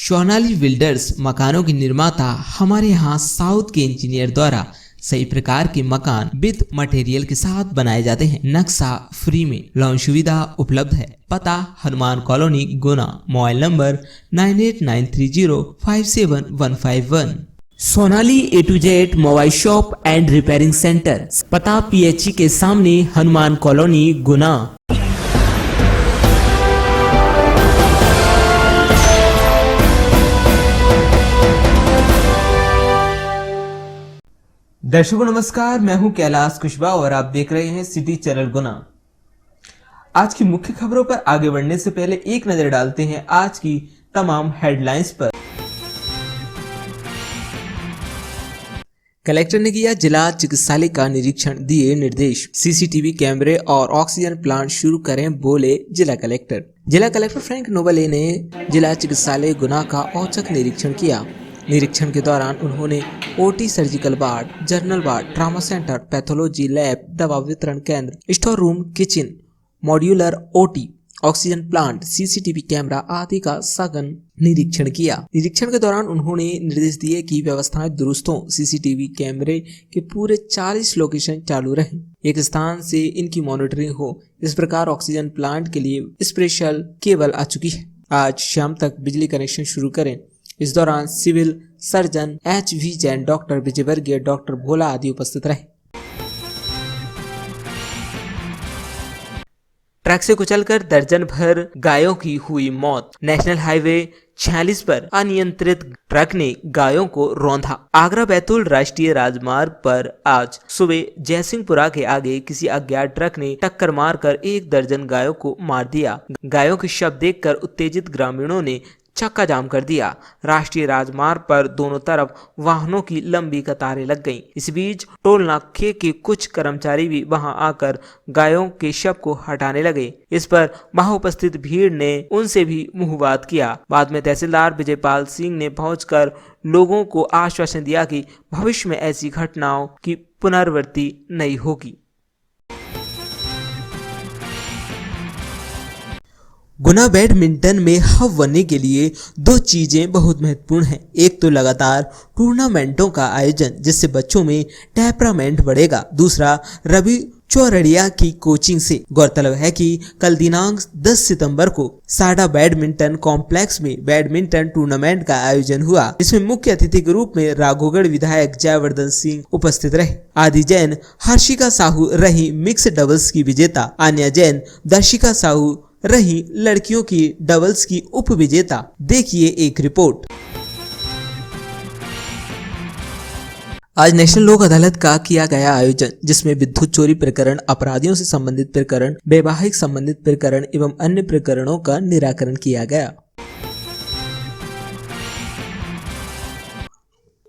Sonali builders मकानों के निर्माता। हमारे यहाँ साउथ के इंजीनियर द्वारा सही प्रकार के मकान विद मटेरियल के साथ बनाए जाते हैं। नक्शा फ्री में, लोन सुविधा उपलब्ध है। पता Hanuman colony, Guna. Mobile number 9893057151। Sonali A to Z mobile shop and repairing centre. पता PHE के सामने, हनुमान कॉलोनी, गुना। दर्शकों नमस्कार, मैं हूं कैलाश कुशवाहा और आप देख रहे हैं सिटी चैनल गुना। आज की मुख्य खबरों पर आगे बढ़ने से पहले एक नजर डालते हैं आज की तमाम हेडलाइंस पर। कलेक्टर ने किया जिला चिकित्सालय का निरीक्षण, दिए निर्देश। CCTV कैमरे और ऑक्सीजन प्लांट शुरू करें, बोले जिला कलेक्टर। जिला कलेक्टर फ्रैंक नोबले ने जिला चिकित्सालय गुना का औचक निरीक्षण किया। निरीक्षण के दौरान उन्होंने OT, surgical ward, general ward, trauma centre, pathology lab, दवा वितरण केंद्र, store room, kitchen, modular OT, oxygen plant, CCTV camera आदि का सघन निरीक्षण किया। निरीक्षण के दौरान उन्होंने निर्देश दिए कि व्यवस्थाएं दुरुस्त हों। CCTV कैमरे के पूरे 40 लोकेशन चालू रहें, एक स्थान से इनकी मॉनिटरिंग हो। इस प्रकार ऑक्सीजन प्लांट के लिए स्पेशल केबल आ चुकी है। आज शाम तक बिजली कनेक्शन शुरू करें। इस दौरान civil surgeon HV Jain, doctor Vijayvargiya, doctor Bhola आदि उपस्थित रहे। ट्रक से कुचलकर दर्जन भर गायों की हुई मौत। नेशनल हाईवे 46 पर अनियंत्रित ट्रक ने गायों को रौंदा। आगरा बैतूल राष्ट्रीय राजमार्ग पर आज सुबह जयसिंहपुरा के आगे किसी अज्ञात ट्रक ने टक्कर मारकर 1 दर्जन गायों को मार दिया। गायों के शव देखकर उत्तेजित ग्रामीणों ने चक्का जाम कर दिया। राष्ट्रीय राजमार्ग पर दोनों तरफ वाहनों की लंबी कतारें लग गईं। इस बीच टोल नाके के कुछ कर्मचारी भी वहां आकर गायों के शव को हटाने लगे। इस पर वहां उपस्थित भीड़ ने उनसे भी मुंहबात किया। बाद में तहसीलदार विजयपाल सिंह ने पहुंचकर लोगों को आश्वासन दिया कि भविष्य में ऐसी घटनाओं की पुनरावृत्ति नहीं होगी। गुना बैडमिंटन में हब बनने के लिए 2 चीजें बहुत महत्वपूर्ण हैं। एक तो लगातार टूर्नामेंटों का आयोजन, जिससे बच्चों में टेम्परामेंट बढ़ेगा। दूसरा रवि चौरड़िया की कोचिंग से। गौरतलब है कि कल दिनांक 10 सितंबर को साडा बैडमिंटन कॉम्प्लेक्स में बैडमिंटन टूर्नामेंट का आयोजन हुआ, जिसमें मुख्य अतिथि के रूप में राघोगढ़ विधायक जयवर्धन सिंह उपस्थित रहे। आदि जैन, हर्षिका साहू रही मिक्स डबल्स की विजेता। आन्या जैन, दर्शिका साहू रही लड़कियों की डबल्स की उप विजेता। देखिए एक रिपोर्ट। आज नेशनल लोक अदालत का किया गया आयोजन, जिसमें विद्युत चोरी प्रकरण, अपराधियों से संबंधित प्रकरण, वैवाहिक संबंधित प्रकरण एवं अन्य प्रकरणों का निराकरण किया गया।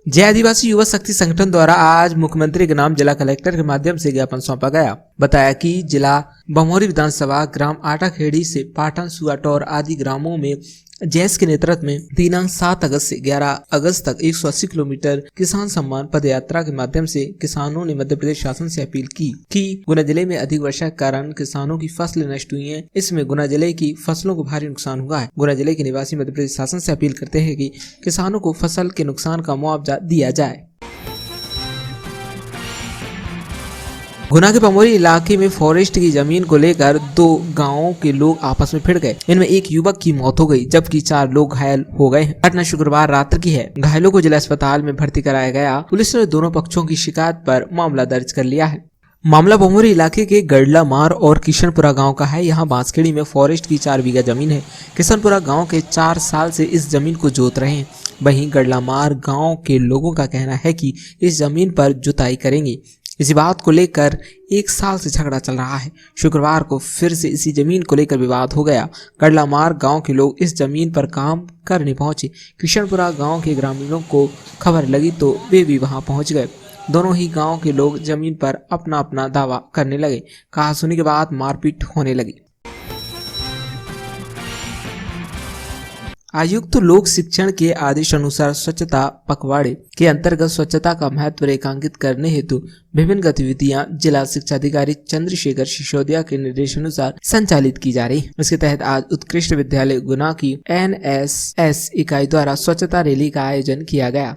जय आदिवासी युवा शक्ति संगठन द्वारा आज मुख्यमंत्री के नाम जिला कलेक्टर के माध्यम से ज्ञापन सौंपा गया। बताया कि जिला बमोरी विधानसभा ग्राम आटाखेड़ी से पाटन, सुआटौर आदि ग्रामों में जैस के नेतृत्व में दिनांक 7 अगस्त से 11 अगस्त तक 180 किलोमीटर किसान सम्मान पद यात्रा के माध्यम से किसानों ने मध्य प्रदेश शासन से अपील की कि गुना जिले में अधिक वर्षा के कारण किसानों की फसलें नष्ट हुई हैं। इसमें गुना जिले की फसलों को भारी नुकसान हुआ है। गुना जिले के निवासी मध्य प्रदेश शासन से अपील करते हैं कि किसानों को फसल के नुकसान का मुआवजा दिया जाए। गुना के पमोरी इलाके में फॉरेस्ट की जमीन को लेकर 2 गांवों के लोग आपस में भिड़ गए। इनमें एक युवक की मौत हो गई, जबकि 4 लोग घायल हो गए। घटना शुक्रवार रात की है। घायलों को जिला अस्पताल में भर्ती कराया गया। पुलिस ने दोनों पक्षों की शिकायत पर मामला दर्ज कर लिया है। मामला बमोरी इलाके के गड़ला मार और किशनपुरा गांव का है। यहाँ बांसखेड़ी में फॉरेस्ट की 4 बीघा जमीन है। किशनपुरा गांव के 4 साल से इस जमीन को जोत रहे हैं। वहीं गड़ला मार गांव के लोगों का कहना है कि इस जमीन पर जुताई करेंगे। इसी बात को लेकर 1 साल से झगड़ा चल रहा है। शुक्रवार को फिर से इसी जमीन को लेकर विवाद हो गया। गड़ला मार गांव के लोग इस जमीन पर काम करने पहुंचे। किशनपुरा गांव के ग्रामीणों को खबर लगी तो वे भी वहां पहुंच गए। दोनों ही गांव के लोग जमीन पर अपना अपना दावा करने लगे। कहासुनी के बाद मारपीट होने लगी। आयुक्त लोक शिक्षण के आदेश अनुसार स्वच्छता पखवाड़े के अंतर्गत स्वच्छता का महत्व रेखांकित करने हेतु विभिन्न गतिविधियां जिला शिक्षा अधिकारी चंद्रशेखर सिसोदिया के निर्देशानुसार संचालित की जा रही। इसके तहत आज उत्कृष्ट विद्यालय गुना की NSS इकाई द्वारा स्वच्छता रैली का आयोजन किया गया।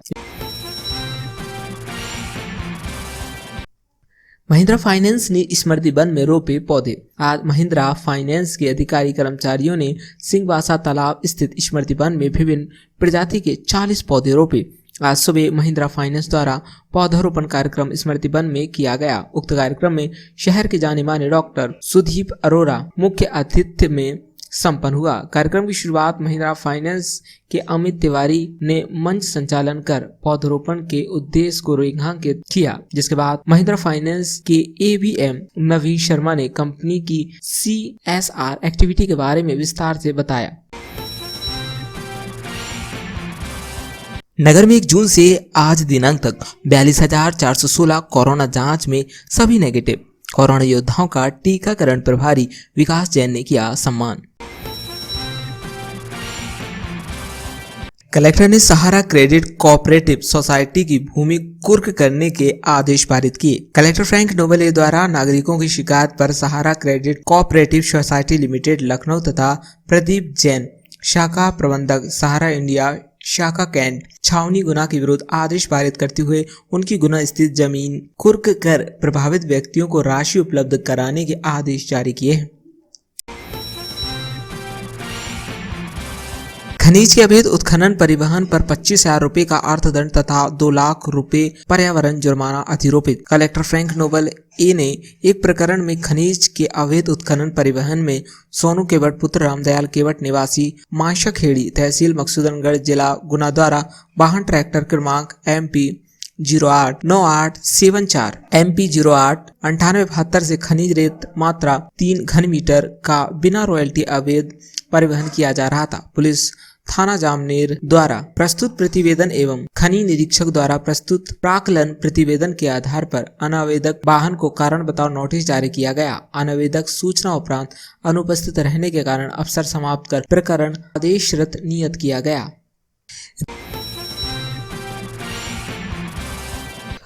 महिंद्रा फाइनेंस ने स्मृति वन में रोपे पौधे। आज महिंद्रा फाइनेंस के अधिकारी कर्मचारियों ने सिंहवासा तालाब स्थित स्मृति वन में विभिन्न प्रजाति के 40 पौधे रोपे। आज सुबह महिंद्रा फाइनेंस द्वारा पौधारोपण कार्यक्रम स्मृति वन में किया गया। उक्त कार्यक्रम में शहर के जाने माने डॉक्टर सुदीप अरोरा मुख्य अतिथि में संपन्न हुआ। कार्यक्रम की शुरुआत महिंद्रा फाइनेंस के अमित तिवारी ने मंच संचालन कर पौधरोपण के उद्देश्य को रेखांकित किया, जिसके बाद महिंद्रा फाइनेंस के AVM नवी शर्मा ने कंपनी की CSR एक्टिविटी के बारे में विस्तार से बताया। नगर में 1 जून से आज दिनांक तक 42,416 कोरोना जांच में सभी नेगेटिव। कोरोना योद्धाओं का टीकाकरण प्रभारी विकास जैन ने किया सम्मान। कलेक्टर ने सहारा क्रेडिट कोऑपरेटिव सोसाइटी की भूमि कुर्क करने के आदेश पारित किए। कलेक्टर फ्रैंक नोबल द्वारा नागरिकों की शिकायत पर Sahara credit cooperative society limited Lucknow तथा प्रदीप जैन शाखा प्रबंधक सहारा इंडिया शाखा कैंट छावनी गुना के विरुद्ध आदेश पारित करते हुए उनकी गुना स्थित जमीन कुर्क कर प्रभावित व्यक्तियों को राशि उपलब्ध कराने के आदेश जारी किए हैं। खनिज के अवैध उत्खनन परिवहन पर 25,000 रुपए का अर्थदंड तथा 2 लाख रुपए पर्यावरण जुर्माना अधिरोपित। कलेक्टर फ्रैंक नोबल ने एक प्रकरण में खनिज के अवैध उत्खनन परिवहन में सोनू केवट पुत्र रामदयाल केवट निवासी माशाखेड़ी तहसील मकसूदनगढ़ जिला गुना द्वारा वाहन ट्रैक्टर क्रमांक MP 089874 MP 089872 से खनिज रेत मात्रा 3 घन मीटर का बिना रॉयल्टी अवैध परिवहन किया जा रहा था। पुलिस थाना जामनेर द्वारा प्रस्तुत प्रतिवेदन एवं खनि निरीक्षक द्वारा प्रस्तुत प्राक्कलन प्रतिवेदन के आधार पर अनावेदक वाहन को कारण बताओ नोटिस जारी किया गया। अनावेदक सूचना उपरांत अनुपस्थित रहने के कारण अवसर समाप्त कर प्रकरण आदेशरत नियत किया गया।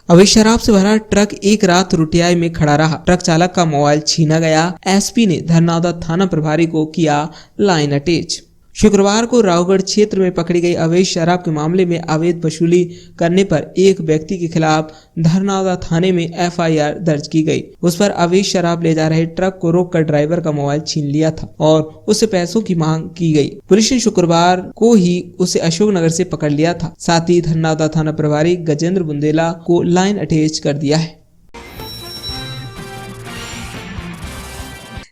अवैध शराब से भरा ट्रक एक रात रुटियाई में खड़ा रहा। ट्रक चालक का मोबाइल छीना गया। SP ने धरनावदा थाना प्रभारी को किया लाइन अटैच। शुक्रवार को रावगढ़ क्षेत्र में पकड़ी गई अवैध शराब के मामले में अवैध वसूली करने पर एक व्यक्ति के खिलाफ धरनावदा थाने में FIR दर्ज की गई। उस पर अवैध शराब ले जा रहे ट्रक को रोककर ड्राइवर का मोबाइल छीन लिया था और उससे पैसों की मांग की गई। पुलिस ने शुक्रवार को ही उसे अशोकनगर से पकड़ लिया था। साथ ही धरनावदा थाना प्रभारी गजेंद्र बुंदेला को लाइन अटैच कर दिया है।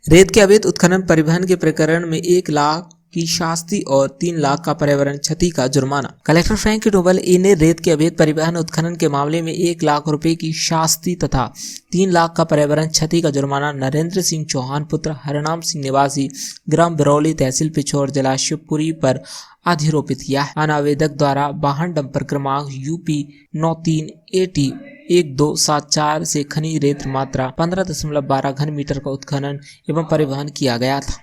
रेत के अवैध उत्खनन परिवहन के प्रकरण में 1 लाख की शास्ति और 3 लाख का पर्यावरण क्षति का जुर्माना। कलेक्टर फ्रैंक नोबल ने रेत के अवैध परिवहन उत्खनन के मामले में 1 लाख रुपए की शास्ति तथा 3 लाख का पर्यावरण क्षति का जुर्माना नरेंद्र सिंह चौहान पुत्र हरनाम सिंह निवासी ग्राम बिरौली तहसील पिछोर जिला शिवपुरी पर अधिरोपित किया है। अनावेदक द्वारा वाहन डंपर क्रमांक UP 93AT 1274 से खनिज रेत मात्रा 15.12 घन मीटर का उत्खनन एवं परिवहन किया गया था।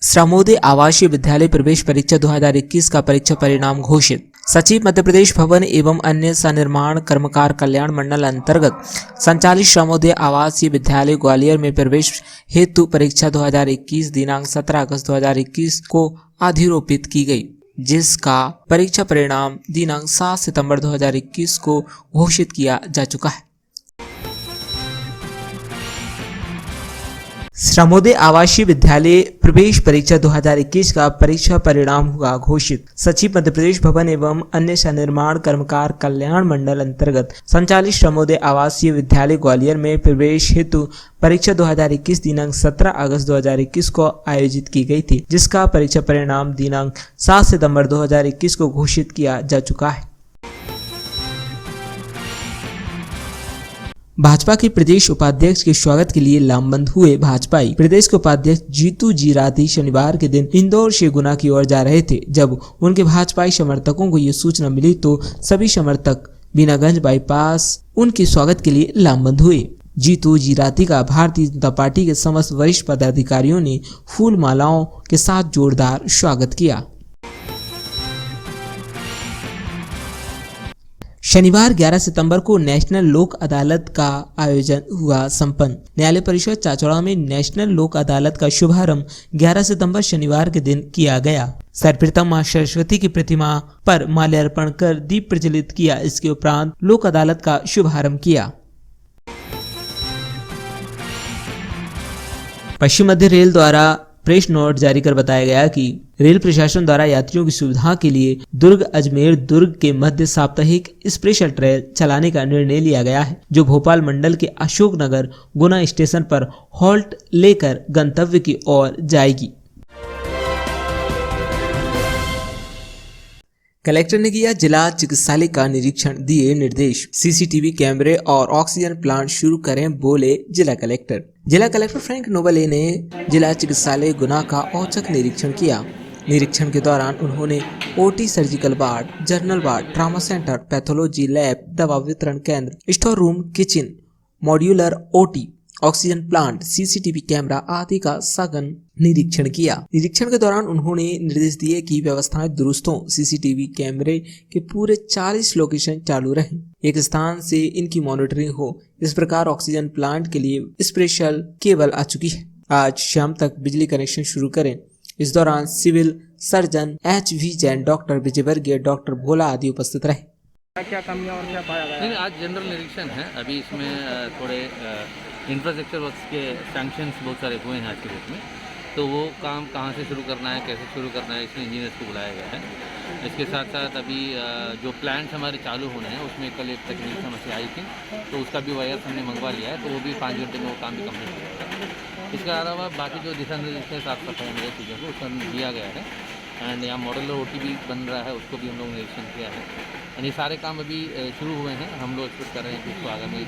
श्रमोदय आवासीय विद्यालय प्रवेश परीक्षा 2021 का परीक्षा परिणाम घोषित। सचिव मध्य प्रदेश भवन एवं अन्य सनिर्माण कर्मकार कल्याण मंडल अंतर्गत संचालित श्रमोदय आवासीय विद्यालय ग्वालियर में प्रवेश हेतु परीक्षा 2021 दिनांक 17 अगस्त 2021 को अधिरोपित की गई, जिसका परीक्षा परिणाम दिनांक 7 सितंबर 2021 को घोषित किया जा चुका है। श्रमोदय आवासीय विद्यालय प्रवेश परीक्षा 2021 का परीक्षा परिणाम हुआ घोषित। सचिव मध्य प्रदेश भवन एवं अन्य सनिर्माण कर्मकार कल्याण मंडल अंतर्गत संचालित श्रमोदय आवासीय विद्यालय ग्वालियर में प्रवेश हेतु परीक्षा 2021 दिनांक 17 अगस्त 2021 को आयोजित की गई थी, जिसका परीक्षा परिणाम दिनांक 7 सितंबर 2021 को घोषित किया जा चुका है। भाजपा के प्रदेश उपाध्यक्ष के स्वागत के लिए लामबंद हुए भाजपाई। प्रदेश के उपाध्यक्ष जीतू जी राठी शनिवार के दिन इंदौर से गुना की ओर जा रहे थे। जब उनके भाजपाई समर्थकों को ये सूचना मिली तो सभी समर्थक बीनागंज बाईपास उनके स्वागत के लिए लामबंद हुए। जीतू जीराती का भारतीय जनता पार्टी के समस्त वरिष्ठ पदाधिकारियों ने फूल मालाओं के साथ जोरदार स्वागत किया। शनिवार 11 सितंबर को नेशनल लोक अदालत का आयोजन हुआ संपन्न। न्यायालय परिषद चाचौड़ा में नेशनल लोक अदालत का शुभारंभ 11 सितंबर शनिवार के दिन किया गया। सर्वप्रथम मां सरस्वती की प्रतिमा पर माल्यार्पण कर दीप प्रज्वलित किया। इसके उपरांत लोक अदालत का शुभारंभ किया। पश्चिम मध्य रेल द्वारा प्रेस नोट जारी कर बताया गया कि रेल प्रशासन द्वारा यात्रियों की सुविधा के लिए दुर्ग अजमेर दुर्ग के मध्य साप्ताहिक स्पेशल ट्रेन चलाने का निर्णय लिया गया है, जो भोपाल मंडल के अशोकनगर गुना स्टेशन पर हॉल्ट लेकर गंतव्य की ओर जाएगी। कलेक्टर ने किया जिला चिकित्सालय का निरीक्षण, दिए निर्देश। सीसीटीवी कैमरे और ऑक्सीजन प्लांट शुरू करें, बोले जिला कलेक्टर। जिला कलेक्टर फ्रैंक नोबले ने जिला चिकित्सालय गुना का औचक निरीक्षण किया। निरीक्षण के दौरान उन्होंने OT, surgical ward, general ward, trauma centre, pathology lab, दवा वितरण केंद्र, store room, kitchen, modular OT, oxygen plant, CCTV camera आदि का सघन निरीक्षण किया। निरीक्षण के दौरान उन्होंने निर्देश दिए कि व्यवस्थाएं दुरुस्त हों, सीसीटीवी कैमरे के पूरे 40 लोकेशन चालू रहें, एक स्थान से इनकी मॉनिटरिंग हो। इस प्रकार ऑक्सीजन प्लांट के लिए स्पेशल केबल आ चुकी है। आज शाम तक बिजली कनेक्शन शुरू करें। इस दौरान civil surgeon HV Jain, doctor Vijayvargiya, doctor Bhola आदि उपस्थित रहे। क्या कमियां और क्या पाया गया? नहीं, आज जनरल निरीक्षण है। अभी इसमें थोड़े इंफ्रास्ट्रक्चर वर्क्स के सैंक्शंस बहुत सारे हुए हैं आज के डेट में, तो वो काम कहाँ से शुरू करना है, कैसे शुरू करना है, इसमें इंजीनियर्स को बुलाया गया है। इसके साथ साथ अभी जो प्लांट्स हमारे चालू होने हैं उसमें कल एक तकनीक समस्या आई थी, तो उसका भी वायर्स हमने मंगवा लिया है, तो वो भी 5 घंटे में वो काम भी कम्प्लीट हो जाएगा। इसके अलावा बाकी जो दिशा निर्देश है साफ सफाई वगैरह चीज़ों को उसका दिया गया है। एंड यहाँ मॉडल OT भी बन रहा है, उसको भी हम लोग निरीक्षण किया है। एंड ये सारे काम अभी शुरू हुए हैं। हम लोग एक्सपेक्ट कर रहे हैं कि इसको आगामी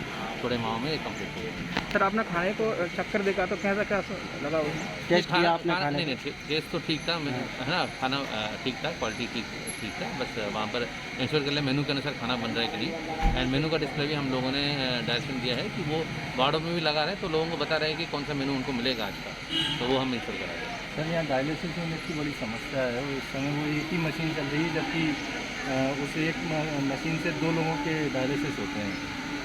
थोड़े माह में कंप्लीट हो जाए। सर, आपने खाने को चक्कर देखा तो कैसा क्या लगा उसमें? टेस्ट किया आपने खाने? नहीं, टेस्ट तो ठीक था, है ना, खाना ठीक था, क्वालिटी ठीक था। बस वहाँ पर इंश्योर कर लिया मेनू के अनुसार खाना बन रहा है कि नहीं। एंड मेनू का डिस्प्ले भी हम लोगों ने डायरेक्शन दिया है कि वो वार्डों में भी लगा रहे हैं, तो लोगों को बता रहे हैं कि कौन सा मेनू उनको मिलेगा आज का, तो वो हम इंश्योर करा रहे हैं। सर, यहाँ डायलिसिस यूनिट की बड़ी समस्या है। इस समय वो एक ही मशीन चल रही है, जबकि उस एक मशीन से 2 लोगों के डायलिसिस होते हैं,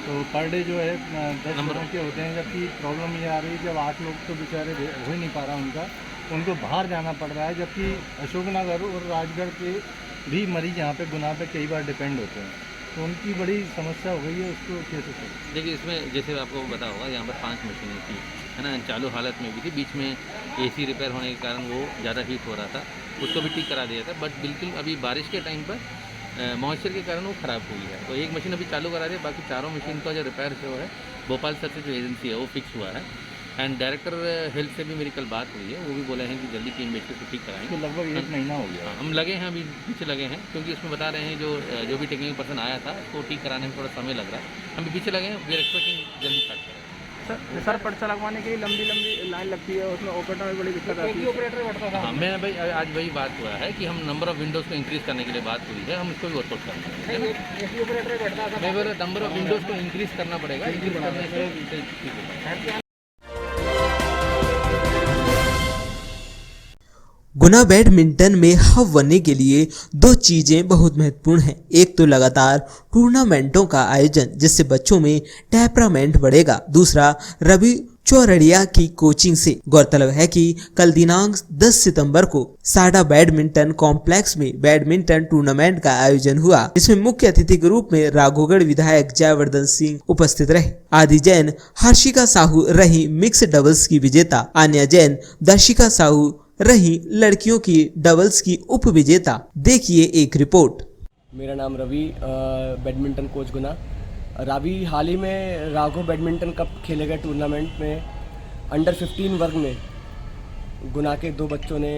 तो पर डे जो है 10 लोगों के होते हैं। जबकि प्रॉब्लम ये आ रही है, जब 8 लोग तो बेचारे हो ही नहीं पा रहा उनको बाहर जाना पड़ रहा है, जबकि अशोकनगर और राजगढ़ के भी मरीज यहाँ पे गुना पे कई बार डिपेंड होते हैं, तो उनकी बड़ी समस्या हो गई है। उसको कैसे करें? देखिए, इसमें जैसे आपको पता होगा यहाँ पर 5 मशीनें थी, है ना, चालू हालत में भी थी। बीच में AC रिपेयर होने के कारण वो ज़्यादा हीट हो रहा था, उसको भी ठीक करा दिया था। बट बिल्कुल अभी बारिश के टाइम पर मॉइस्चर के कारण वो ख़राब हुई है, तो एक मशीन अभी चालू करा दी। बाकी चारों मशीन का जो रिपेयर जो है भोपाल सर से जो एजेंसी है वो फिक्स हुआ है। एंड डायरेक्टर हेल्थ से भी मेरी कल बात हुई है, वो भी बोले हैं कि जल्दी 3 बेच से ठीक कराएंगे। तो लगभग 1 महीना हो गया हम लगे हैं, अभी पीछे लगे हैं, क्योंकि उसमें बता रहे हैं जो भी टेक्निकल पर्सन आया था उसको ठीक कराने में थोड़ा समय लग रहा है। हम भी पीछे लगे हैं, वी आर एक्सपेक्टिंग जल्दी स्टार्ट करें। सर, पर्चा लगवाने के लिए लंबी लाइन लगती है, उसमें ऑपरेटर में बड़ी दिक्कत आती है। ऑपरेटर बैठता था। हाँ, मैं भाई आज वही बात हुआ है कि हम नंबर ऑफ विंडोज़ को इंक्रीज़ करने के लिए बात हुई है, हम इसको भी वर्कआउट कर रहे हैं। मैं बोला नंबर ऑफ विंडोज़ को इंक्रीज़ करना पड़ेगा, इंक्रीज़ करने से ठीक होगा। गुना बैडमिंटन में हब बनने के लिए 2 चीजें बहुत महत्वपूर्ण हैं। एक तो लगातार टूर्नामेंटों का आयोजन, जिससे बच्चों में टेम्परामेंट बढ़ेगा। दूसरा, रवि चौरड़िया की कोचिंग से। गौरतलब है कि कल दिनांक 10 सितंबर को साडा बैडमिंटन कॉम्प्लेक्स में बैडमिंटन टूर्नामेंट का आयोजन हुआ। इसमें मुख्य अतिथि के रूप में राघोगढ़ विधायक जयवर्धन सिंह उपस्थित रहे। आदि जैन, हर्षिका साहू रही मिक्स डबल्स की विजेता। आन्या जैन, दर्शिका साहू रही लड़कियों की डबल्स की उप विजेता। देखिए एक रिपोर्ट। मेरा नाम रवि, बैडमिंटन कोच गुना। रावी हाल ही में राघव बैडमिंटन कप खेले गए टूर्नामेंट में अंडर 15 वर्ग में गुना के 2 बच्चों ने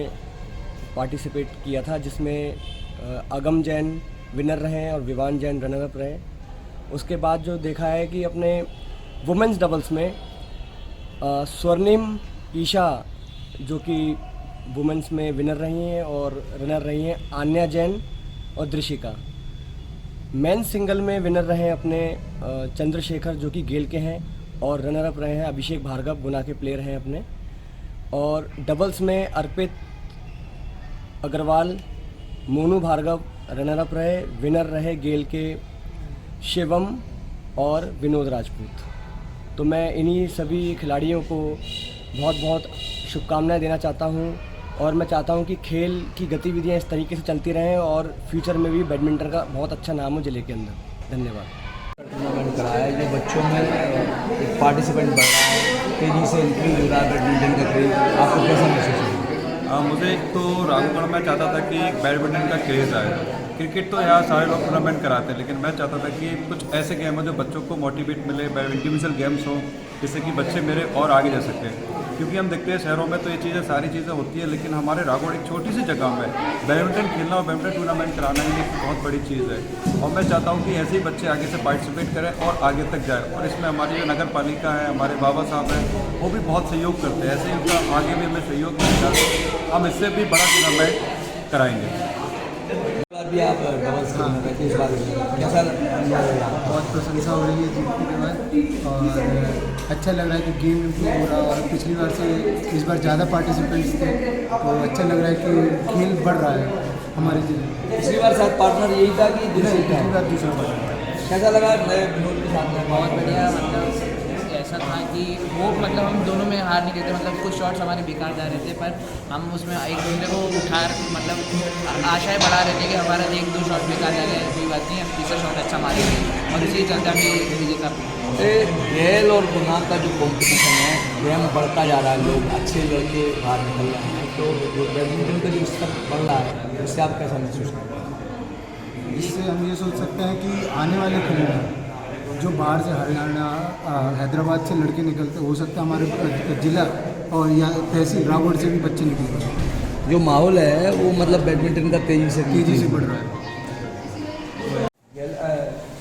पार्टिसिपेट किया था, जिसमें अगम जैन विनर रहे हैं और विवान जैन रनर अप रहे। उसके बाद जो देखा है कि अपने वुमेंस डबल्स में स्वर्णिम ईशा जो कि वुमेंस में विनर रही हैं और रनर रही हैं आन्या जैन और दृशिका। मेंस सिंगल में विनर रहे अपने चंद्रशेखर जो कि गेल के हैं और रनर अप रहे हैं अभिषेक भार्गव, गुना के प्लेयर हैं अपने। और डबल्स में अर्पित अग्रवाल, मोनू भार्गव रनर अप रहे। विनर रहे गेल के शिवम और विनोद राजपूत। तो मैं इन्हीं सभी खिलाड़ियों को बहुत बहुत शुभकामनाएं देना चाहता हूं और मैं चाहता हूं कि खेल की गतिविधियां इस तरीके से चलती रहें और फ्यूचर में भी बैडमिंटन का बहुत अच्छा नाम हो जिले के अंदर। धन्यवाद। टूर्नामेंट कराया है, जो बच्चों में एक पार्टिसिपेंट बढ़ रहा है, तेज़ी से इंक्रीज हो रहा है बैडमिंटन का क्रेज, आपको कैसा महसूस हो? मुझे एक तो राघवगढ़ में चाहता था कि एक बैडमिंटन का क्रेज़ आए। क्रिकेट तो यहाँ सारे लोग टूर्नामेंट कराते हैं, लेकिन मैं चाहता था कि कुछ ऐसे गेम हो जो बच्चों को मोटिवेट मिले, इंडिविजुअल गेम्स हो जिससे कि बच्चे मेरे और आगे जा सकें। क्योंकि हम देखते हैं शहरों में तो ये चीज़ें सारी चीज़ें होती है, लेकिन हमारे राघवगढ़ एक छोटी सी जगह में बैडमिंटन खेलना और बैडमिंटन टूर्नामेंट कराना ही एक बहुत बड़ी चीज़ है। और मैं चाहता हूँ कि ऐसे ही बच्चे आगे से पार्टिसिपेट करें और आगे तक जाए। और इसमें हमारी जो नगर पालिका है, हमारे बाबा साहब हैं, वो भी बहुत सहयोग करते हैं। ऐसे ही उनका आगे भी हमें सहयोग मिलेगा, हम इससे भी बड़ा टूर्नामेंट कराएंगे। अभी आप डबल्स इस बार कैसा बहुत प्रशंसा हो रही है जीतने के बाद और अच्छा लग रहा है कि गेम इम्प्रूव हो रहा है और पिछली बार से इस बार ज़्यादा पार्टिसिपेंट्स थे तो अच्छा लग रहा है कि खेल बढ़ रहा है हमारे जिले में। पिछली बार शायद पार्टनर यही था कि पिछली बार दूसरा पार्टनर। कैसा लगा नए विनोद के साथ में? बहुत बढ़िया। मतलब ऐसा था कि वो मतलब हम दोनों में हार नहीं देते, मतलब कुछ शॉट्स हमारे बेकार जा रहे थे पर हम उसमें एक दूसरे को उठा मतलब आशाएं बढ़ा रहे थे कि हमारा एक दो शॉट बेकार जा रहे हैं, कोई बात नहीं, हम तीसरा शॉट अच्छा मारेंगे और इसी चलते हमें विजेता। खेल और गुना का जो कॉम्पिटिशन है, गेम बढ़ता जा रहा है, लोग अच्छे लड़के बाहर निकल रहे हैं, तो जो बैडमिंटन का जो स्तर बढ़ रहा है उससे आप कैसा महसूस करते हैं? इससे हम ये सोच सकते हैं कि आने वाले खिलाड़ी जो बाहर से हरियाणा, हैदराबाद से लड़के निकलते, हो सकता है हमारे जिला और या तहसील रावगढ़ से भी बच्चे निकल रहे हैं। जो माहौल है वो मतलब बैडमिंटन का तेज़ी से बढ़ रहा है।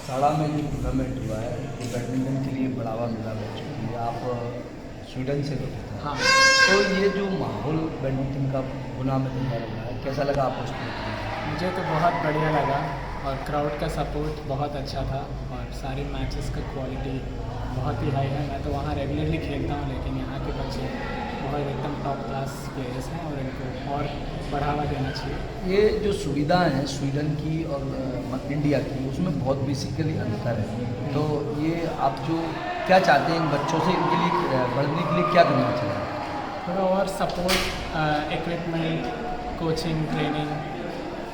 साड़ा में जो टूर्नामेंट हुआ है तो बैडमिंटन के लिए बढ़ावा मिला बच्चों के लिए। आप स्वीडन से लोग थे, हाँ, तो ये जो माहौल बैडमिंटन का गुना में दिखा रहा है, कैसा लगा आपको उसको? मुझे तो बहुत बढ़िया लगा और क्राउड का सपोर्ट बहुत अच्छा था और सारे मैचेस का क्वालिटी बहुत ही हाई है। मैं तो वहाँ रेगुलरली खेलता हूँ, लेकिन यहाँ के बच्चे बहुत एकदम टॉप क्लास प्लेयर्स हैं और इनको और बढ़ावा देना चाहिए। ये जो सुविधाएं हैं स्वीडन की और इंडिया की, उसमें बहुत बेसिकली अंतर है। तो ये आप जो क्या चाहते हैं इन बच्चों से, इनके लिए बढ़ने के लिए क्या करना चाहिए? थोड़ा और सपोर्ट, इक्विपमेंट, कोचिंग, ट्रेनिंग,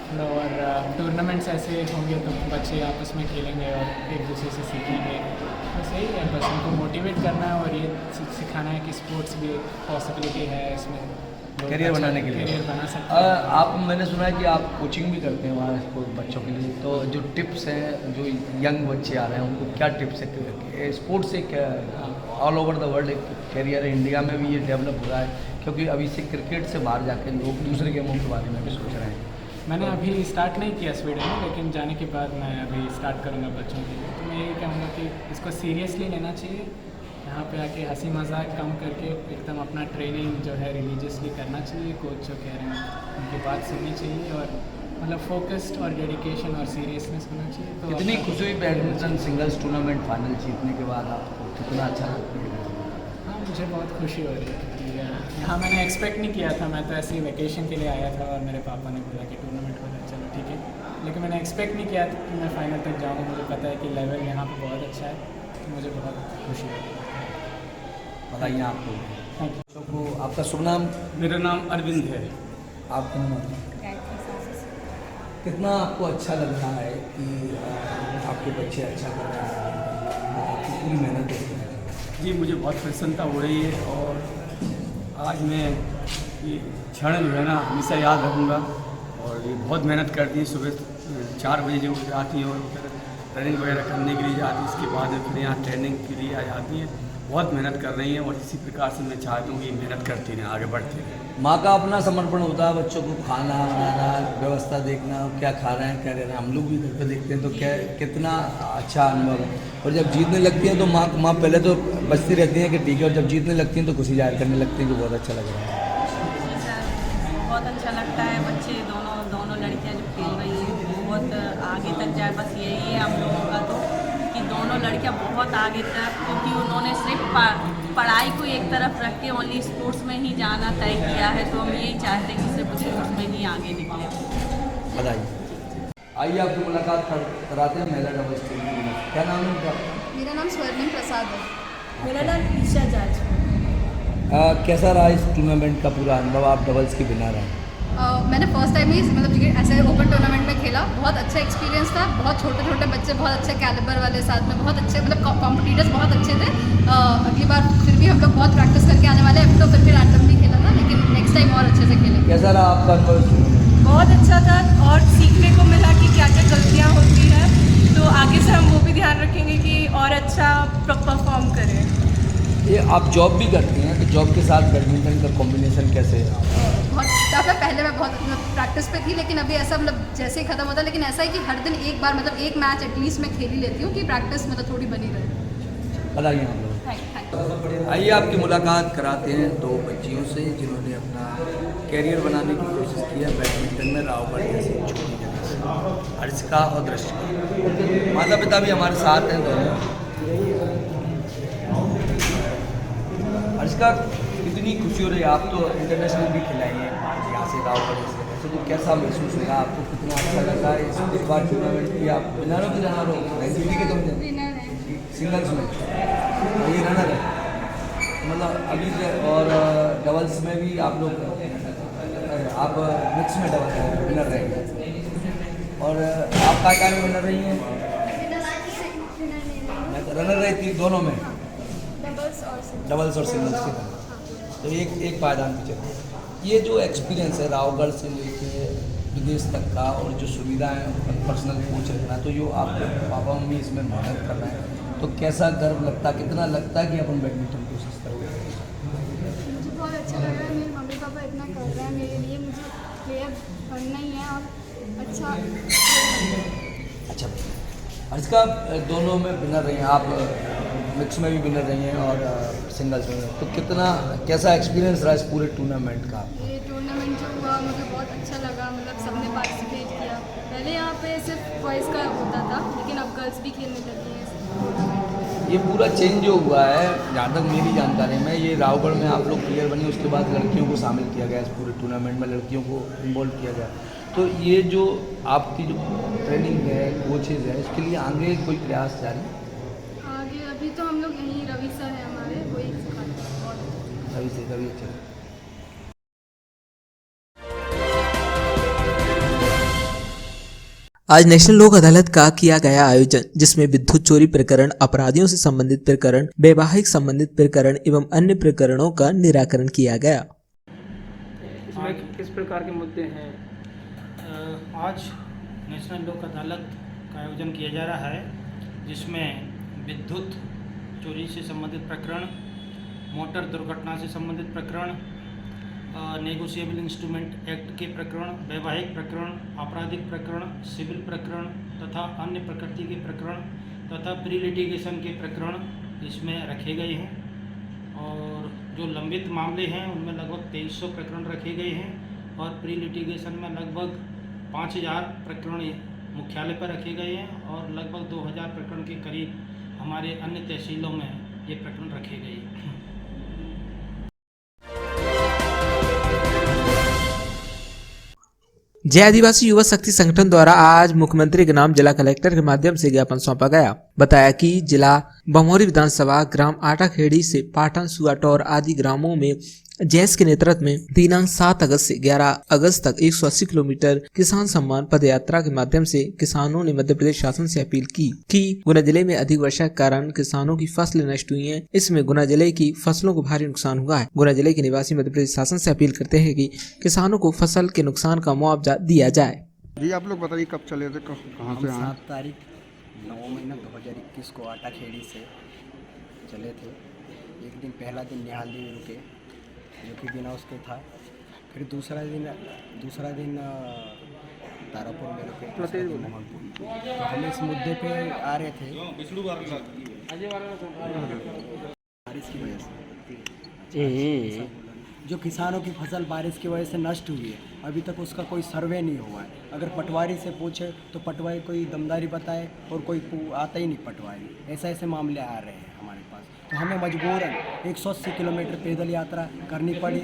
थोड़ा और टूर्नामेंट्स ऐसे होंगे तो बच्चे आपस में खेलेंगे और एक दूसरे से सीखेंगे। बस यही है, बस उनको मोटिवेट करना है और ये सिखाना है कि स्पोर्ट्स भी पॉसिबिलिटी है, इसमें करियर बनाने के लिए करियर बना सकते हैं। आप, मैंने सुना है कि आप कोचिंग भी करते हैं वहाँ स्पोर्ट बच्चों के लिए, तो जो टिप्स हैं, जो यंग बच्चे आ रहे हैं उनको क्या टिप्स है? स्पोर्ट्स से क्या ऑल ओवर द वर्ल्ड एक करियर है, इंडिया में भी ये डेवलप हो रहा है, क्योंकि अभी से क्रिकेट से बाहर जाके लोग दूसरे गेमों के बारे में भी सोच रहे हैं। मैंने अभी स्टार्ट नहीं किया स्वीडन में, लेकिन जाने के बाद मैं अभी स्टार्ट करूँगा बच्चों के लिए। तो मैं यही कहूँगा कि इसको सीरियसली लेना चाहिए, यहाँ पे आके हंसी मजाक कम करके एकदम अपना ट्रेनिंग जो है रिलीजियसली करना चाहिए। कोच जो कह रहे हैं उनकी बात सुननी चाहिए और मतलब फोकस्ड और डेडिकेशन और सीरियसनेस होना चाहिए। तो कितनी खुशी हुई बैडमिंटन सिंगल्स टूर्नामेंट फाइनल जीतने के बाद? आपको कितना अच्छा लगता है? हाँ, मुझे बहुत खुशी हो रही है क्योंकि यहाँ मैंने एक्सपेक्ट नहीं किया था। मैं तो ऐसे ही वेकेशन के लिए आया था और मेरे पापा ने बोला कि टूर्नामेंट हो रहा है, चलो ठीक है, लेकिन मैंने एक्सपेक्ट नहीं किया था कि मैं फाइनल तक जाऊँगा। मुझे पता है कि लेवल यहाँ पे बहुत अच्छा है, तो मुझे बहुत खुशी है। बताइए आपको। Thank you. तो आपका शुभ नाम? मेरा नाम अरविंद है। आपका नाम? कितना आपको अच्छा लग रहा है कि आपके बच्चे अच्छा कर रहे हैं, आपकी पूरी मेहनत देखते हैं? जी, मुझे बहुत प्रसन्नता हो रही है और आज मैं ये क्षण जो है ना हमेशा याद रखूँगा। और ये बहुत मेहनत करती है, सुबह 4 बजे जो आती है और फिर रनिंग वगैरह करने के लिए जाती है, इसके बाद फिर यहाँ ट्रेनिंग के लिए आ जाती है। बहुत मेहनत कर रही हैं और इसी प्रकार से मैं चाहता हूँ कि मेहनत करती रहें, आगे बढ़ती रहें। माँ का अपना समर्पण होता है बच्चों को खाना बनाना, व्यवस्था देखना, क्या खा रहे हैं क्या रह रहे हैं। हम लोग भी घर पर देखते हैं तो क्या कितना अच्छा अनुभव है। और जब जीतने लगती हैं तो माँ पहले तो बचती रहती हैं कि ठीक है, और जब जीतने लगती हैं तो खुशी जाहिर करने लगती हैं कि बहुत अच्छा लग रहा है। बहुत अच्छा लगता है। बच्चे दोनों लड़कियां जो खेल रही हैं बहुत आगे तक जाए, बस यही है हम लोगों का तो कि दोनों लड़कियां बहुत आगे तक, क्योंकि उन्होंने सिर्फ पढ़ाई को एक तरफ रख के ओनली स्पोर्ट्स में ही जाना तय किया है। तो हम यही चाहते हैं कि सिर्फ स्पोर्ट्स में ही आगे निकले। बधाई। आइए आपकी मुलाकात कराते हैं महिला डबल्स टीम की। क्या नाम है उनका? मेरा नाम स्वर्णिम प्रसाद है। मेरा नाम ईशा जाज। कैसा रहा इस टूर्नामेंट का पूरा अनुभव? आप डबल्स की विनर हैं। मैंने फर्स्ट टाइम ही मतलब ऐसे ओपन टूर्नामेंट में खेला। बहुत अच्छा एक्सपीरियंस था। बहुत छोटे छोटे बच्चे, बहुत अच्छे कैलिबर वाले साथ में, बहुत अच्छे मतलब कॉम्पिटिटर्स बहुत अच्छे थे। अगली बार फिर भी हम लोग बहुत प्रैक्टिस करके आने वाले हैं। अब तो फिर भी रैंडमली खेला था, लेकिन नेक्स्ट टाइम और अच्छे से खेलेंगे। कैसा रहा आपका अनुभव? बहुत अच्छा था और सीखने को मिला कि क्या क्या गलतियाँ होती हैं। तो आगे से हम वो भी ध्यान रखेंगे कि और अच्छा परफॉर्म करें। ये आप जॉब भी करती हैं, तो जॉब के साथ बैडमिंटन का कॉम्बिनेशन कैसे है? बहुत टफ है। पहले मैं बहुत प्रैक्टिस पे थी, लेकिन अभी ऐसा मतलब जैसे ही खत्म होता है, लेकिन ऐसा है कि हर दिन एक बार मतलब एक मैच एटलीस्ट मैं खेल ही लेती हूँ कि प्रैक्टिस मतलब थोड़ी बनी रहे। बताइए आप लोग। आइए आपकी मुलाकात कराते हैं दो बच्चियों से जिन्होंने अपना कैरियर बनाने की कोशिश की है बैडमिंटन में रावगढ़ जैसी छोटी जगह से। अर्चिका और दृष्टिका, माता पिता भी हमारे साथ हैं दोनों। अर्चिका, कितनी खुशी हो रही है? आप तो इंटरनेशनल भी खिलाई हैं यहाँ से रावगढ़ से, तो कैसा महसूस होगा आपको? कितना अच्छा लगा इस बार टूर्नामेंट की? आप विनर की रनर हो एनसीटी के? तुम सिंगल्स में ये रनर है मतलब अभी से, और डबल्स में भी आप लोग आप मिक्स में डबल विनर रहेंगे। और आप क्या में विनर रही हैं? रनर रही थी दोनों में, डबल्स और सिंगल्स के। तो एक पायदान पे चलते। ये जो एक्सपीरियंस है रावगढ़ से लेके विदेश तक का, और जो सुविधाएं पर्सनल कोच रखना, तो जो आप पापा मम्मी इसमें मेहनत कर रहे हैं, तो कैसा गर्व लगता, कितना लगता है कि अपन बैडमिंटन कोशिश करोगे? मुझे बहुत अच्छा लग रहा है। मेरे मम्मी पापा इतना कर रहे हैं मेरे लिए। मुझे प्लेयर बनना ही है और अच्छा। अर्चिका, दोनों में विनर रही हैं आप, मिक्स में भी विनर रही हैं और सिंगल्स में, तो कितना कैसा एक्सपीरियंस रहा इस पूरे टूर्नामेंट का? ये टूर्नामेंट जो हुआ मुझे बहुत अच्छा लगा। मतलब सबने पार्टिसिपेट किया। पहले यहाँ पे सिर्फ बॉयज़ का होता था, लेकिन अब गर्ल्स भी खेलने लगी हैं। ये पूरा चेंज जो हुआ है, जहाँ तक मेरी जानकारी में, ये रावगढ़ में आप लोग प्लेयर बने, उसके बाद लड़कियों को शामिल किया गया इस पूरे टूर्नामेंट में, लड़कियों को इन्वॉल्व किया गया। तो ये जो आपकी जो ट्रेनिंग है, कोचेज है, इसके लिए आगे कोई प्रयास जारी? आगे अभी तो हम लोग यहीं रवि सर हैं हमारे, वही सिखाते हैं। रवि अच्छा। आज नेशनल लोक अदालत का किया गया आयोजन, जिसमें विद्युत चोरी प्रकरण, अपराधियों से संबंधित प्रकरण, वैवाहिक संबंधित प्रकरण एवं अन्य प्रकरणों का निराकरण किया गया। इसमें किस प्रकार के मुद्दे हैं? आज नेशनल लोक अदालत का आयोजन किया जा रहा है, जिसमें विद्युत चोरी से संबंधित प्रकरण, मोटर दुर्घटना से संबंधित प्रकरण, नेगोशिएबल इंस्ट्रूमेंट एक्ट के प्रकरण, वैवाहिक प्रकरण, आपराधिक प्रकरण, सिविल प्रकरण तथा अन्य प्रकृति के प्रकरण तथा प्री लिटिगेशन के प्रकरण इसमें रखे गए हैं। और जो लंबित मामले हैं उनमें लगभग 2300 प्रकरण रखे गए हैं, और प्री लिटिगेशन में लगभग 5000 प्रकरण मुख्यालय पर रखे गए हैं, और लगभग 2000 प्रकरण के करीब हमारे अन्य तहसीलों में ये प्रकरण रखे गए हैं। जय आदिवासी युवा शक्ति संगठन द्वारा आज मुख्यमंत्री के नाम जिला कलेक्टर के माध्यम से ज्ञापन सौंपा गया। बताया कि जिला बमोरी विधानसभा ग्राम आटाखेड़ी से पाटन, सुआटौर आदि ग्रामों में जैस के नेतृत्व में दिनांक 7 अगस्त से 11 अगस्त तक 180 किलोमीटर किसान सम्मान पद यात्रा के माध्यम से किसानों ने मध्य प्रदेश शासन से अपील की कि गुना जिले में अधिक वर्षा के कारण किसानों की फसलें नष्ट हुई हैं। इसमें गुना जिले की फसलों को भारी नुकसान हुआ है। गुना जिले के निवासी मध्य प्रदेश शासन से अपील करते हैं कि किसानों को फसल के नुकसान का मुआवजा दिया जाए। जी आप लोग बताइए कब चले थे, कहाँ से? 7 तारीख 9 महीना 2021 को आटाखेड़ी से चले थे। एक दिन पहला दिन निहाली रुके, जो कि बिना उसके था। फिर दूसरा दिन तारापुर में रुके। तो हम इस मुद्दे पे आ रहे थे बारिश की वजह से। जो किसानों की फसल बारिश की वजह से नष्ट हुई है, अभी तक उसका कोई सर्वे नहीं हुआ है। अगर पटवारी से पूछे तो पटवारी कोई दमदारी बताए और कोई आता ही नहीं पटवारी। ऐसे मामले आ रहे हैं हमारे पास, तो हमें मजबूरन 180 किलोमीटर पैदल यात्रा करनी पड़ी।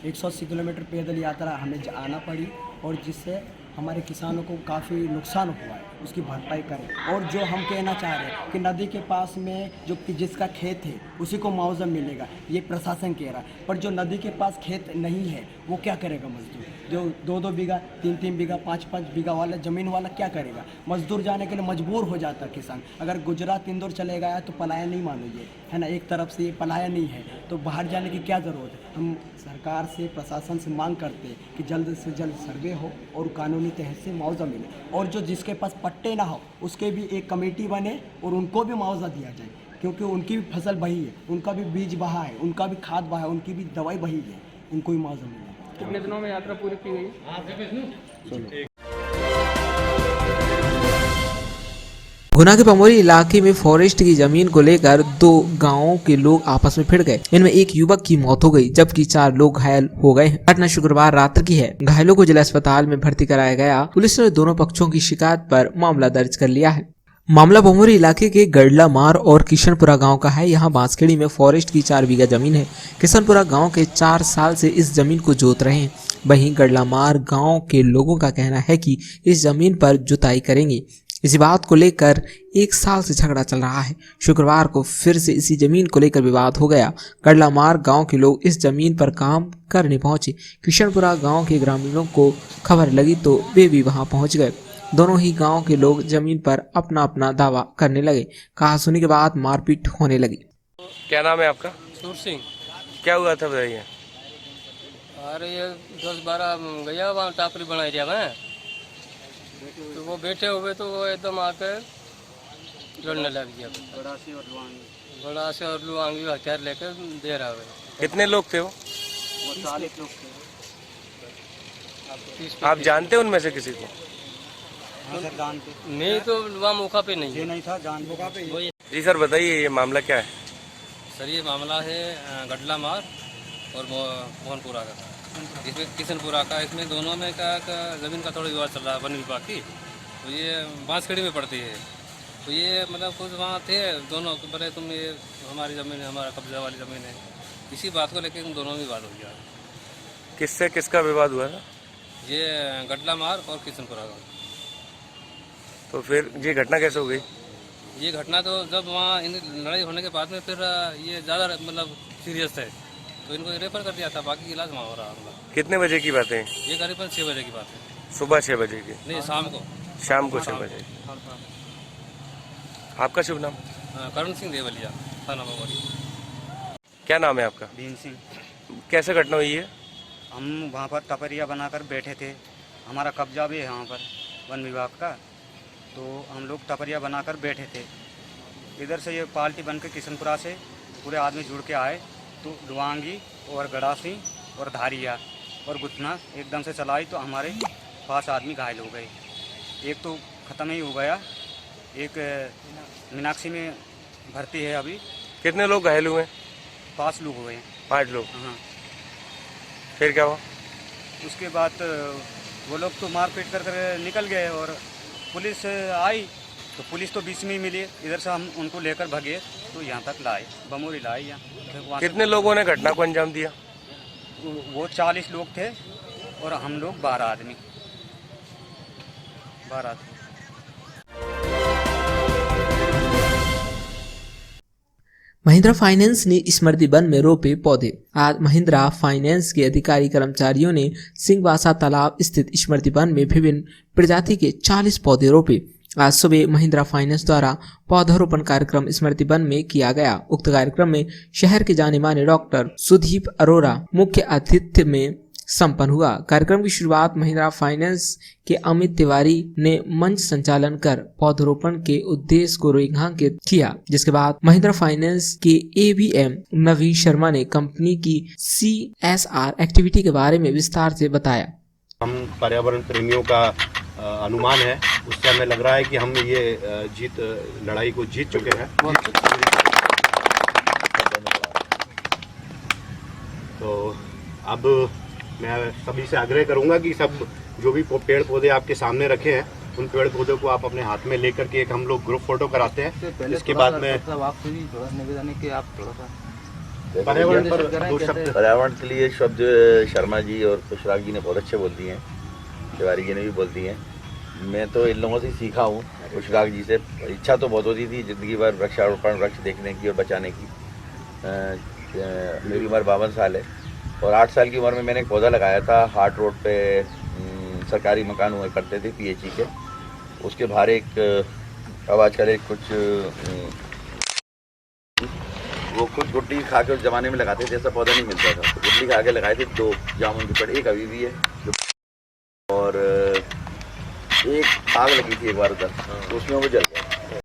180 किलोमीटर पैदल यात्रा हमें आना पड़ी, और जिससे हमारे किसानों को काफ़ी नुकसान हुआ है, उसकी भरपाई करें। और जो हम कहना चाह रहे हैं कि नदी के पास में जो जिसका खेत है उसी को मुआवजा मिलेगा, ये प्रशासन कह रहा है। पर जो नदी के पास खेत नहीं है वो क्या करेगा मजदूर? जो 2-2 बीघा 3-3 बीघा 5-5 बीघा वाला ज़मीन वाला क्या करेगा? मजदूर जाने के लिए मजबूर हो जाता किसान। अगर गुजरात इंदौर चले गया तो पलायन नहीं मानोगे, है ना? एक तरफ से ये पलायन नहीं है तो बाहर जाने की क्या ज़रूरत है? हम सरकार से, प्रशासन से मांग करते हैं कि जल्द से जल्द सर्वे हो और कानूनी तहत से मुआवजा मिले, और जो जिसके पास पट्टे ना हो उसके भी एक कमेटी बने और उनको भी मुआवजा दिया जाए, क्योंकि उनकी भी फसल बही है, उनका भी बीज बहा है, उनका भी खाद बहा है, उनकी भी दवाई बही है, उनको भी मुआवजा मिले। कितने दिनों में यात्रा पूरी की गई? गुना के पमोरी इलाके में फॉरेस्ट की जमीन को लेकर 2 गांवों के लोग आपस में भिड़ गए। इनमें एक युवक की मौत हो गई, जबकि 4 लोग घायल हो गए हैं। घटना शुक्रवार रात की है। घायलों को जिला अस्पताल में भर्ती कराया गया। पुलिस ने दोनों पक्षों की शिकायत पर मामला दर्ज कर लिया है। मामला पमोरी इलाके के गड़ला मार और किशनपुरा गांव का है। यहाँ बांसखेड़ी में फॉरेस्ट की 4 बीघा जमीन है। किशनपुरा गांव के 4 साल से इस जमीन को जोत रहे हैं। वहीं गड़ला मार गांव के लोगों का कहना है कि इस जमीन पर जुताई करेंगे। इसी बात को लेकर 1 साल से झगड़ा चल रहा है। शुक्रवार को फिर से इसी जमीन को लेकर विवाद हो गया। गड़ला मार गांव के लोग इस जमीन पर काम करने पहुंचे। किशनपुरा गांव के ग्रामीणों को खबर लगी तो वे भी वहां पहुंच गए। दोनों ही गांव के लोग जमीन पर अपना अपना दावा करने लगे। कहासुनी के बाद मारपीट होने लगी। क्या नाम है आपका? सूर सिंह। क्या हुआ था बताइए। अरे ये 10-12 गया वहाँ टापरी बनाई दिया मैं, तो वो बैठे हुए तो वो एकदम आकर लड़ने लग गया। गड़ासी और लुआंगी हथियार लेकर दे रहा है। कितने लोग थे वो? 40 लोग थे। आप जानते उनमें से किसी को? नहीं तो वहाँ मौका पे नहीं था, जान मौका पे। जी सर बताइए ये मामला क्या है? सर ये मामला है गडला मार और मोहनपुरा का, इसमें किशनपुरा का। इसमें दोनों में का ज़मीन का थोड़ा विवाद चल रहा है वन विभाग की। तो ये बांसखेड़ी में पड़ती है, तो ये मतलब खुद वहाँ थे दोनों, बोले तुम ये हमारी ज़मीन है, हमारा कब्जा वाली ज़मीन है। इसी बात को लेकर उन दोनों में विवाद हो गया। किससे किसका विवाद हुआ था? ये गडला मार और किशनपुरा का। तो फिर ये घटना कैसे हो गई? ये घटना तो जब वहाँ इन लड़ाई होने के बाद में फिर ये ज़्यादा मतलब सीरियस है, तो इनको रेफर कर दिया था। बाकी इलाज वहाँ हो रहा है। कितने बजे की बात है? ये करीबन 6 बजे की बात है। सुबह 6 बजे की? नहीं, शाम को। शाम को 6 बजे। आपका शुभ नाम? करण सिंह देवलिया, थाना पमोरी। क्या नाम है आपका? भीम सिंह। कैसे घटना हुई है? हम वहाँ पर टपरिया बनाकर बैठे थे। हमारा कब्जा भी है वहाँ पर वन विभाग का, तो हम लोग टपरिया बनाकर बैठे थे। इधर से ये पार्टी बनकर किशनपुरा से पूरे आदमी जुड़ के आए, तो डुआंगी और गड़ासी और धारिया और गुतना एकदम से चलाई, तो हमारे 5 आदमी घायल हो गए। एक तो ख़त्म ही हो गया, एक मीनाक्षी में भर्ती है अभी। कितने लोग घायल हुए? 5 लोग हुए। 5 लोग? हाँ। फिर क्या हुआ? उसके बाद वो लोग तो मारपीट कर निकल गए, और पुलिस आई तो पुलिस तो बीच में ही मिली। इधर से हम उनको लेकर भागे तो यहाँ तक लाए, बमोरी लाए यहाँ। कितने लोगों ने घटना को अंजाम दिया? वो 40 लोग थे और हम लोग 12 आदमी। महिंद्रा फाइनेंस ने स्मृति वन में रोपे पौधे। आज महिंद्रा फाइनेंस के अधिकारी कर्मचारियों ने सिंहवासा तालाब स्थित स्मृति वन में विभिन्न प्रजाति के 40 पौधे रोपे। आज सुबह महिंद्रा फाइनेंस द्वारा पौधारोपण कार्यक्रम स्मृति वन में किया गया। उक्त कार्यक्रम में शहर के जाने माने डॉक्टर सुदीप अरोरा मुख्य अतिथि में संपन्न हुआ। कार्यक्रम की शुरुआत महिंद्रा फाइनेंस के अमित तिवारी ने मंच संचालन कर पौधारोपण के उद्देश्य को रेखांकित किया, जिसके बाद महिंद्रा फाइनेंस के AVM नवीन शर्मा ने कंपनी की CSR एक्टिविटी के बारे में विस्तार से बताया। हम पर्यावरण प्रेमियों का अनुमान है, उससे हमें लग रहा है कि हम ये लड़ाई को जीत चुके हैं। तो अब मैं सभी से आग्रह करूंगा कि सब जो भी पेड़ पौधे आपके सामने रखे हैं उन पेड़ पौधों को आप अपने हाथ में लेकर के एक हम लोग ग्रुप फोटो कराते हैं। इसके बाद में आपसे भी थोड़ा निवेदन है कि आप थोड़ा सा पर्यावरण पर दो शब्द। पर्यावरण के लिए शब्द शर्मा जी और खुशराग जी ने बहुत अच्छे बोल दिए हैं, तिवारी जी ने भी बोल दिए हैं। मैं तो इन लोगों से सीखा हूँ, खुशराग जी से। इच्छा तो बहुत होती थी ज़िंदगी भर वृक्षारोपण, वृक्ष देखने की और बचाने की। मेरी उम्र 52 साल है और 8 साल की उम्र में मैंने एक पौधा लगाया था। हार्ट रोड पे सरकारी मकान हुआ करते थे PHE के, उसके बाहर एक अब आजकल एक कुछ वो कुछ गुटली खा के उस ज़माने में लगाते थे, ऐसा पौधा नहीं मिलता था, तो गुटली खा के लगाए थे 2 जामुन के पेड़, एक अभी भी है और एक आग लगी थी एक बार उधर, तो उसमें वो जल